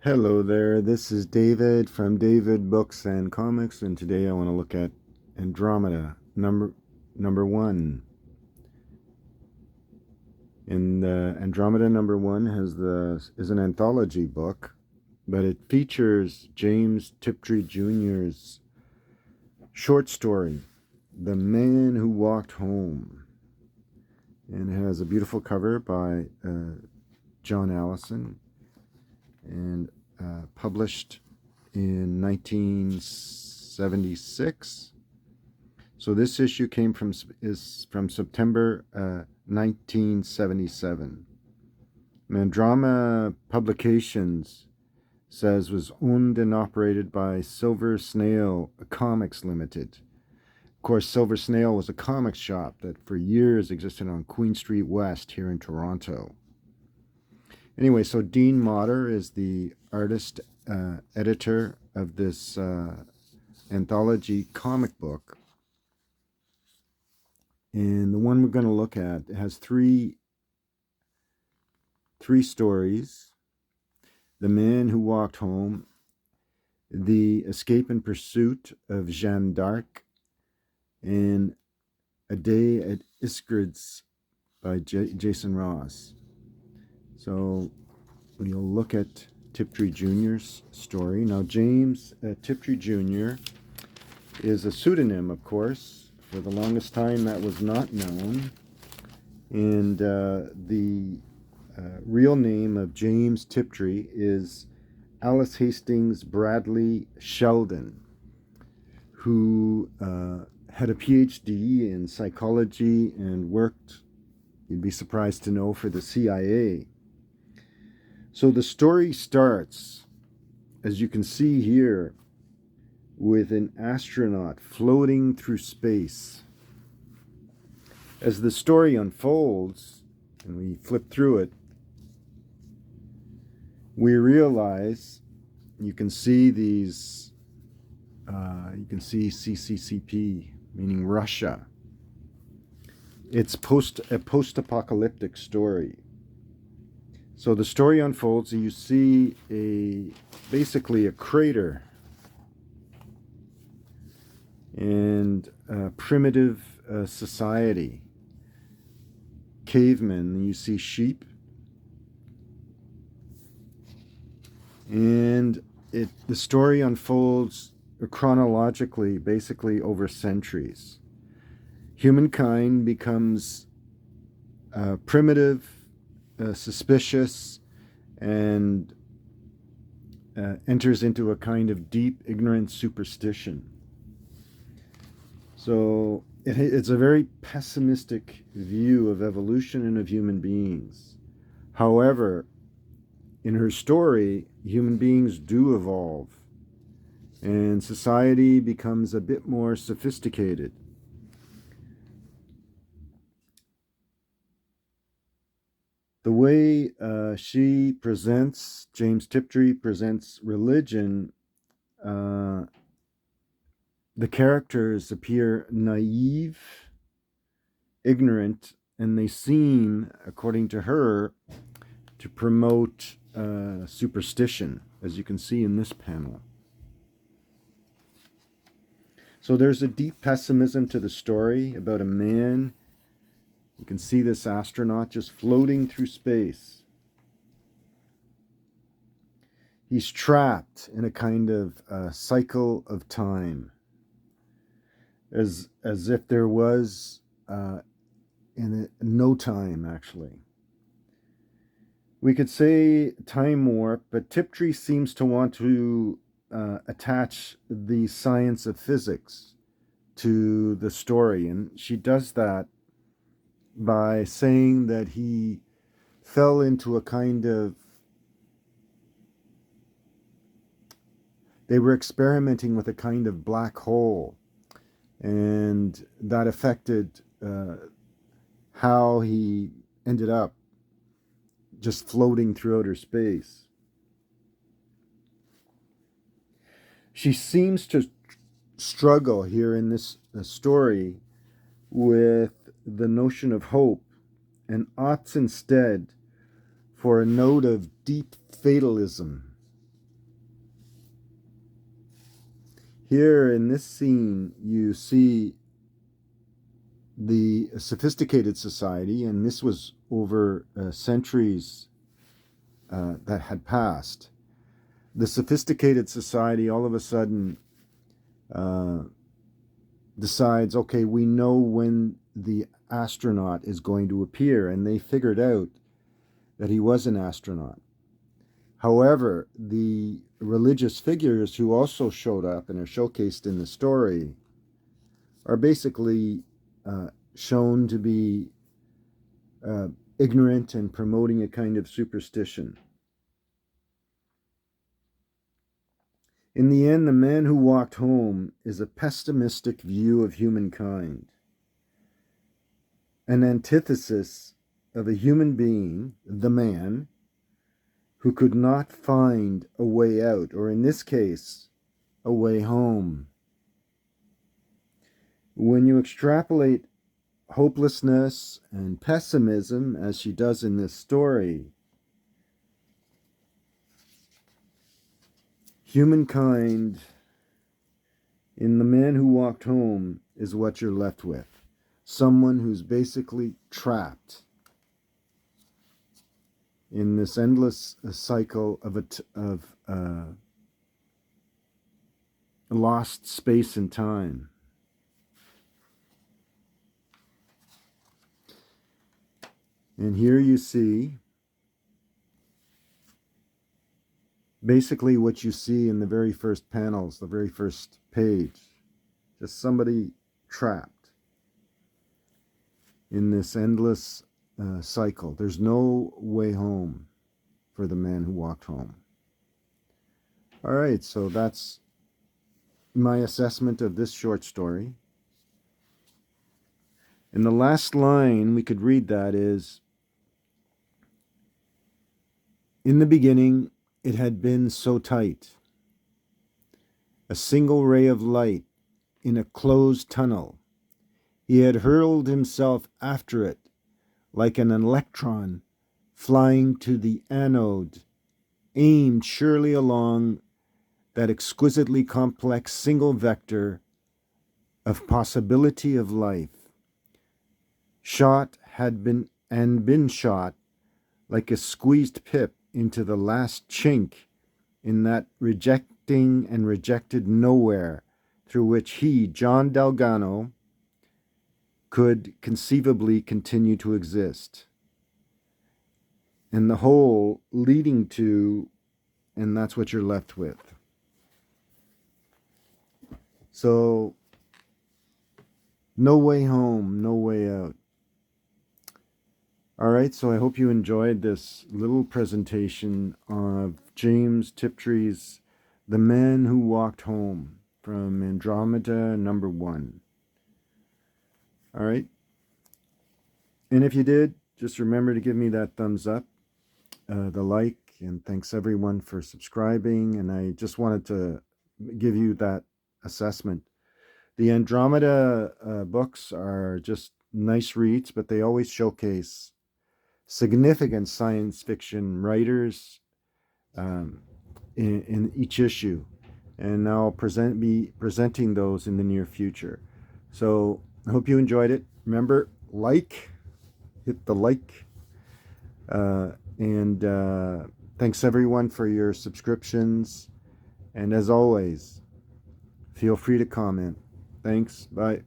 Hello there, this is David from David Books and Comics, and today I want to look at Andromeda, number one. And Andromeda number one is an anthology book, but it features James Tiptree Jr.'s short story, The Man Who Walked Home. And it has a beautiful cover by John Allison, and published in 1976. So this issue is from September 1977. Andromeda Publications says was owned and operated by Silver Snail Comics Limited. Of course, Silver Snail was a comic shop that for years existed on Queen Street West here in Toronto. Anyway, so Dean Motter is the artist editor of this anthology comic book. And the one we're going to look at, it has three stories: The Man Who Walked Home, The Escape and Pursuit of Jeanne d'Arc, and A Day at Iskrid's by Jason Ross. So we'll look at Tiptree Jr.'s story. Now, James Tiptree Jr. is a pseudonym, of course. For the longest time, that was not known. And the real name of James Tiptree is Alice Hastings Bradley Sheldon, who had a PhD in psychology and worked, you'd be surprised to know, for the CIA. So the story starts, as you can see here, with an astronaut floating through space. As the story unfolds, and we flip through it, we realize, you can see these, you can see CCCP, meaning Russia. It's a post-apocalyptic story. So the story unfolds, and you see basically a crater and a primitive society, cavemen, and you see sheep, and the story unfolds chronologically, basically over centuries. Humankind becomes primitive, suspicious, and enters into a kind of deep, ignorant superstition. So it's a very pessimistic view of evolution and of human beings. However, in her story, human beings do evolve, and society becomes a bit more sophisticated. The way James Tiptree presents religion, the characters appear naive, ignorant, and they seem, according to her, to promote superstition, as you can see in this panel. So there's a deep pessimism to the story about a man. You can see this astronaut just floating through space. He's trapped in a kind of cycle of time, as if there was no time, actually. We could say time warp, but Tiptree seems to want to attach the science of physics to the story, and she does that by saying that he fell into a kind of, they were experimenting with a kind of black hole, and that affected how he ended up just floating through outer space. She seems to struggle here in this story with the notion of hope, and opts instead for a note of deep fatalism Here in this scene, you see the sophisticated society, and this was over centuries that had passed. The sophisticated society all of a sudden uh, decides, okay, we know when the astronaut is going to appear, and they figured out that he was an astronaut. However, the religious figures who also showed up and are showcased in the story are basically shown to be uh, ignorant and promoting a kind of superstition. In the end, the man who walked home is a pessimistic view of humankind, an antithesis of a human being, the man, who could not find a way out, or in this case, a way home. When you extrapolate hopelessness and pessimism, as she does in this story, humankind in the man who walked home is what you're left with. Someone who's basically trapped in this endless cycle of lost space and time. And here you see basically what you see in the very first panels, the very first page. Just somebody trapped in this endless cycle. There's no way home for the man who walked home. All right, so that's my assessment of this short story. And the last line we could read that is, in the beginning, it had been so tight. A single ray of light in a closed tunnel. He had hurled himself after it like an electron flying to the anode, aimed surely along that exquisitely complex single vector of possibility of life. Shot had been shot like a squeezed pip into the last chink in that rejecting and rejected nowhere through which he, John Delgado, could conceivably continue to exist. And the whole leading to, and that's what you're left with. So, no way home, no way out. All right, so I hope you enjoyed this little presentation of James Tiptree's The Man Who Walked Home from Andromeda #1. All right. And if you did, just remember to give me that thumbs up, the like, and thanks everyone for subscribing. And I just wanted to give you that assessment. The Andromeda books are just nice reads, but they always showcase significant science fiction writers in each issue, and I'll be presenting those in the near future. So I hope you enjoyed it. Remember, hit the like, and thanks everyone for your subscriptions, and as always, feel free to comment. Thanks. Bye.